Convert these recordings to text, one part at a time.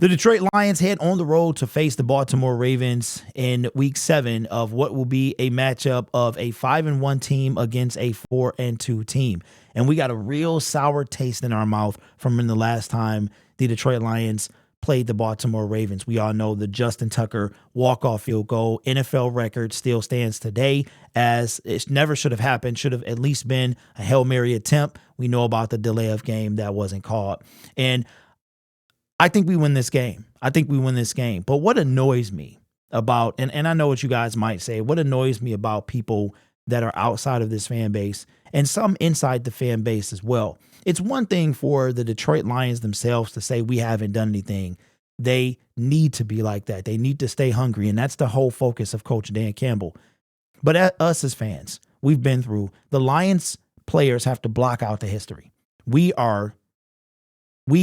The Detroit Lions head on the road to face the Baltimore Ravens in week 7 of what will be a matchup of a 5-1 team against a 4-2 team. And we got a real sour taste in our mouth from the last time the Detroit Lions played the Baltimore Ravens. We all know the Justin Tucker walk-off field goal NFL record still stands today, as it never should have happened. Should have at least been a Hail Mary attempt. We know about the delay of game that wasn't called. And I think we win this game. But what annoys me about, and I know what you guys might say, what annoys me about people that are outside of this fan base and some inside the fan base as well. It's one thing for the Detroit Lions themselves to say we haven't done anything. They need to be like that. They need to stay hungry. And that's the whole focus of Coach Dan Campbell. But us as fans, we've been through, the Lions players have to block out the history. We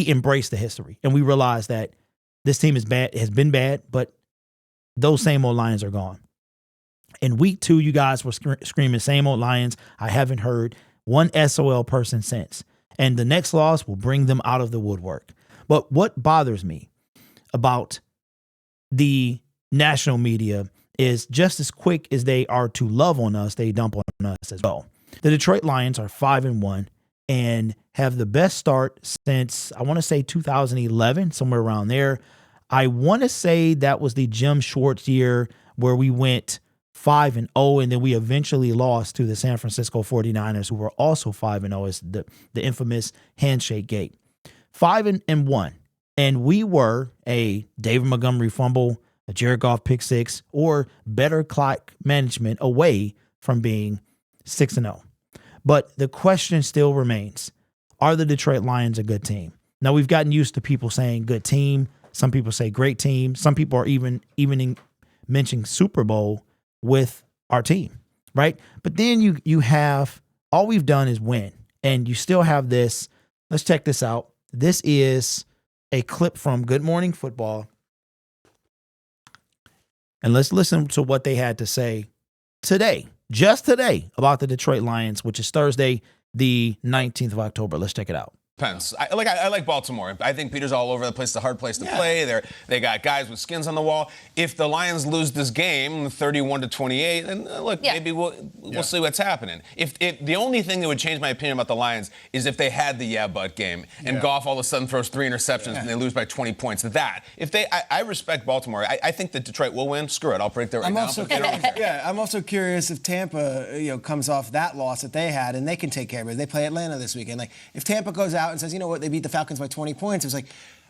embrace the history, and we realize that this team is bad, has been bad, but those same old Lions are gone. In week 2, you guys were screaming same old Lions. I haven't heard one SOL person since. And the next loss will bring them out of the woodwork. But what bothers me about the national media is just as quick as they are to love on us, they dump on us as well. The Detroit Lions are 5-1 and have the best start since, I want to say 2011, somewhere around there. I want to say that was the Jim Schwartz year where we went 5-0, and then we eventually lost to the San Francisco 49ers, who were also 5-0, as the infamous handshake gate. 5-1, and we were a David Montgomery fumble, a Jared Goff pick six, or better clock management away from being 6-0. But the question still remains, are the Detroit Lions a good team? Now, we've gotten used to people saying good team. Some people say great team. Some people are even mentioning Super Bowl with our team, right? But then you have, all we've done is win. And you still have this. Let's check this out. This is a clip from Good Morning Football. And let's listen to what they had to say today, just today, about the Detroit Lions, which is Thursday, the 19th of October. Let's check it out. Depends. I like Baltimore. I think Peter's all over the place. It's a hard place to play. They got guys with skins on the wall. If the Lions lose this game, 31-28, then look, maybe we'll see what's happening. If the only thing that would change my opinion about the Lions is if they had the but game and Goff all of a sudden throws 3 interceptions and they lose by 20 points. I respect Baltimore. I think that Detroit will win. Screw it. I'll break that right now. I'm also curious if Tampa, comes off that loss that they had and they can take care of it. They play Atlanta this weekend. Like if Tampa goes out and says, you know what, they beat the Falcons by 20 points. It was like,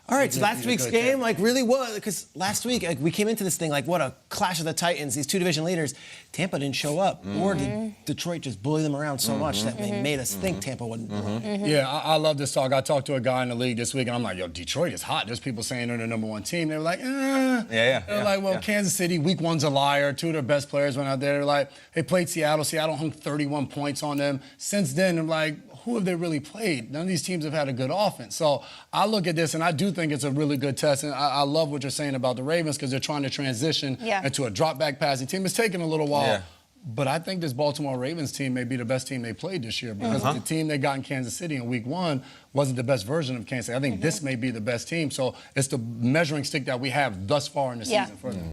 all right, so last week's game, really was, because last week, we came into this thing like, what a clash of the Titans, these two division leaders. Tampa didn't show up, or did Detroit just bully them around so much that they made us think Tampa wouldn't belong? Yeah, I love this talk. I talked to a guy in the league this week, and I'm like, yo, Detroit is hot. There's people saying they're the number 1 team. They were like, They're like, well, Kansas City, week 1's a liar. 2 of their best players went out there. They're like, they played Seattle. Seattle hung 31 points on them. Since then, I'm like, who have they really played? None of these teams have had a good offense. So I look at this, and I do think it's a really good test. And I love what you're saying about the Ravens, because they're trying to transition into a drop-back passing team. It's taken a little while. Yeah. But I think this Baltimore Ravens team may be the best team they played this year, because the team they got in Kansas City in week 1 wasn't the best version of Kansas City. I think this may be the best team. So it's the measuring stick that we have thus far in the season for them.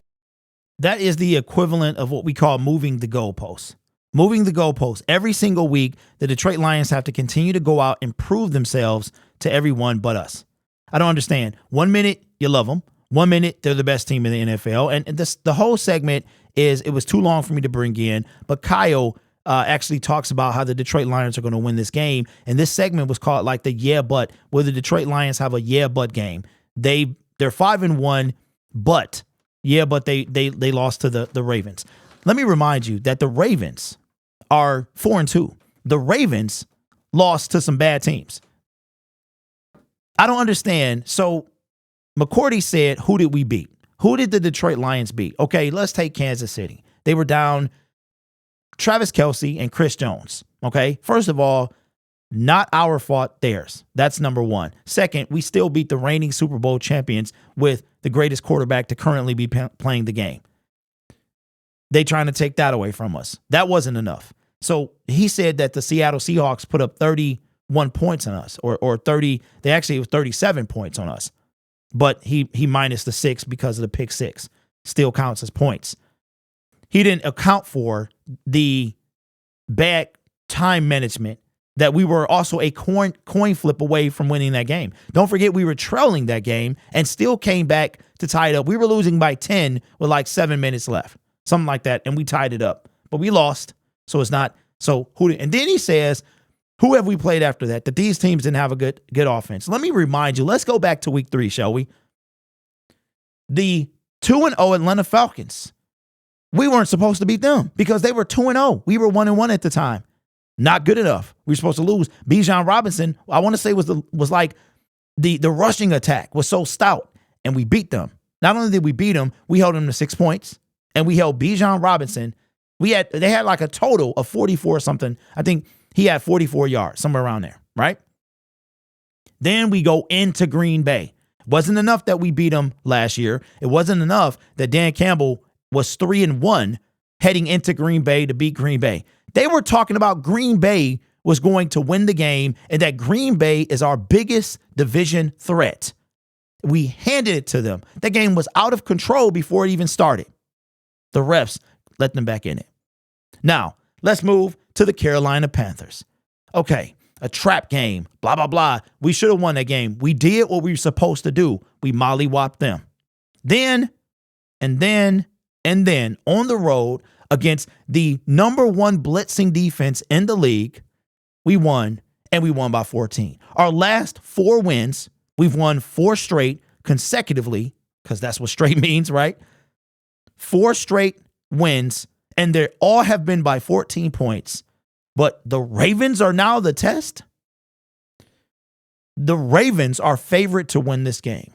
That is the equivalent of what we call moving the goalposts. Moving the goalposts. Every single week, the Detroit Lions have to continue to go out and prove themselves to everyone but us. I don't understand. 1 minute, you love them. 1 minute, they're the best team in the NFL. And the whole segment is, it was too long for me to bring in, but Kyle actually talks about how the Detroit Lions are going to win this game. And this segment was called like the yeah, but, where the Detroit Lions have a yeah, but game. They're 5-1, but they lost to the Ravens. Let me remind you that the Ravens are 4-2. The Ravens lost to some bad teams. I don't understand. So McCourty said, who did we beat? Who did the Detroit Lions beat? Okay, let's take Kansas City. They were down Travis Kelce and Chris Jones. Okay, first of all, not our fault, theirs. That's number 1. Second, we still beat the reigning Super Bowl champions with the greatest quarterback to currently be playing the game. They trying to take that away from us. That wasn't enough. So he said that the Seattle Seahawks put up 31 points on us, or 30. It was 37 points on us. but he minus the 6 because of the pick 6. Still counts as points. He didn't account for the bad time management that we were also a coin flip away from winning that game. Don't forget we were trailing that game and still came back to tie it up. We were losing by 10 with like 7 minutes left, something like that, and we tied it up. But we lost, so it's not. So who? And then he says, who have we played after that? That these teams didn't have a good offense. Let me remind you. Let's go back to week 3, shall we? The 2-0 Atlanta Falcons. We weren't supposed to beat them because they were 2-0. We were 1-1 at the time. Not good enough. We were supposed to lose. Bijan Robinson, I want to say was like the rushing attack was so stout, and we beat them. Not only did we beat them, we held them to 6 points, and we held Bijan Robinson. They had like a total of 44 something. I think he had 44 yards, somewhere around there, right? Then we go into Green Bay. Wasn't enough that we beat them last year. It wasn't enough that Dan Campbell was 3-1 heading into Green Bay to beat Green Bay. They were talking about Green Bay was going to win the game and that Green Bay is our biggest division threat. We handed it to them. That game was out of control before it even started. The refs let them back in it. Now, let's move to the Carolina Panthers. Okay, a trap game, blah, blah, blah. We should have won that game. We did what we were supposed to do. We mollywopped them. Then on the road against the number 1 blitzing defense in the league, we won, and we won by 14. Our last 4 wins, we've won 4 straight consecutively, because that's what straight means, right? 4 straight wins, and they all have been by 14 points. But the Ravens are now the test. The Ravens are favorite to win this game.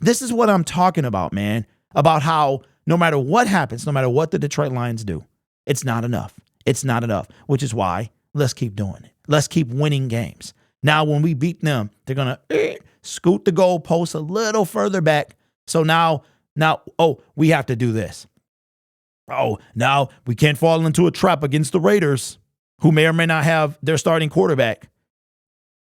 This is what I'm talking about, man, about how no matter what happens, no matter what the Detroit Lions do, it's not enough. It's not enough, which is why let's keep doing it. Let's keep winning games. Now, when we beat them, they're going to scoot the goalpost a little further back. So now, we have to do this. Oh, now we can't fall into a trap against the Raiders, who may or may not have their starting quarterback.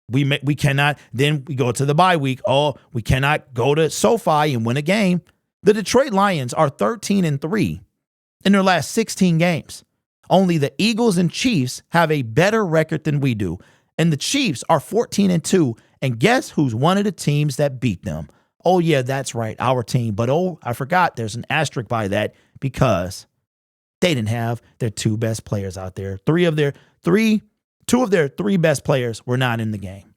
We cannot. Then we go to the bye week. Oh, we cannot go to SoFi and win a game. The Detroit Lions are 13-3 in their last 16 games. Only the Eagles and Chiefs have a better record than we do. And the Chiefs are 14-2. And guess who's one of the teams that beat them? Oh, yeah, that's right, our team. But, I forgot there's an asterisk by that because they didn't have their 2 best players out there. 2 of their 3 best players were not in the game.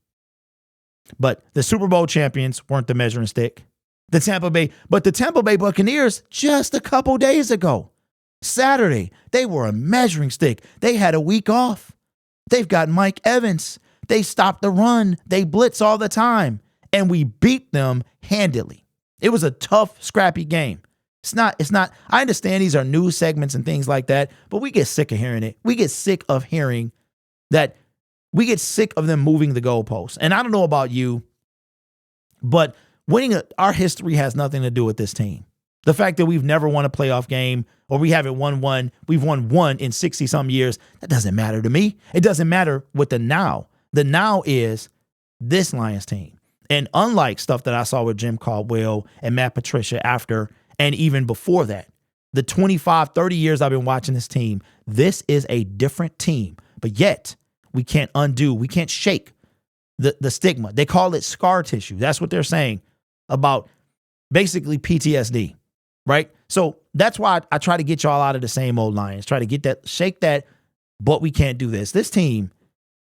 But the Super Bowl champions weren't the measuring stick. The Tampa Bay Buccaneers just a couple days ago, Saturday, they were a measuring stick. They had a week off. They've got Mike Evans. They stopped the run. They blitz all the time. And we beat them handily. It was a tough, scrappy game. It's not, I understand these are news segments and things like that, but we get sick of hearing it. We get sick of hearing that. We get sick of them moving the goalposts. And I don't know about you, but our history has nothing to do with this team. The fact that we've never won a playoff game or we haven't won one, we've won one in 60-some years, that doesn't matter to me. It doesn't matter with the now. The now is this Lions team. And unlike stuff that I saw with Jim Caldwell and Matt Patricia after and even before that, the 25, 30 years I've been watching this team, this is a different team. But yet, we can't shake the stigma. They call it scar tissue. That's what they're saying about basically PTSD, right? So that's why I try to get y'all out of the same old Lions, try to get that, shake that, but we can't do this. This team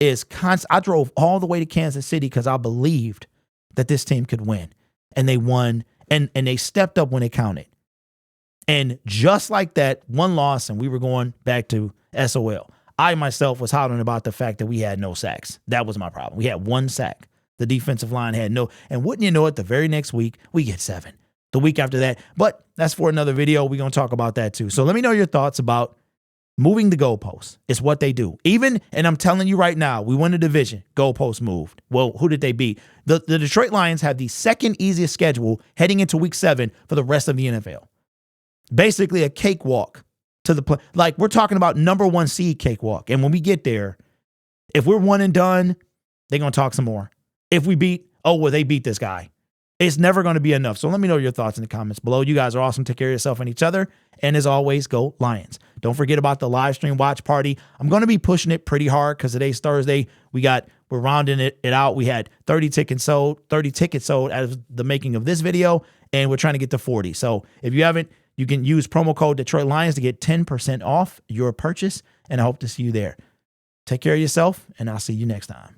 is constant. I drove all the way to Kansas City because I believed that this team could win, and they won, and they stepped up when it counted. And just like that, one loss, and we were going back to SOL. I myself was hollering about the fact that we had no sacks. That was my problem. We had 1 sack. The defensive line had no. And wouldn't you know it, the very next week, we get 7. The week after that. But that's for another video. We're going to talk about that too. So let me know your thoughts about moving the goalposts. It's what they do. Even, and I'm telling you right now, we won the division. Goalposts moved. Well, who did they beat? The Detroit Lions have the second easiest schedule heading into week 7 for the rest of the NFL. Basically a cakewalk to the play. Like, we're talking about number 1 seed cakewalk. And when we get there, if we're one and done, they're going to talk some more. If we beat, they beat this guy. It's never going to be enough. So let me know your thoughts in the comments below. You guys are awesome. Take care of yourself and each other. And as always, go Lions. Don't forget about the live stream watch party. I'm going to be pushing it pretty hard because today's Thursday. We're rounding it out. We had 30 tickets sold out of the making of this video, and we're trying to get to 40. So if you haven't, you can use promo code Detroit Lions to get 10% off your purchase, and I hope to see you there. Take care of yourself, and I'll see you next time.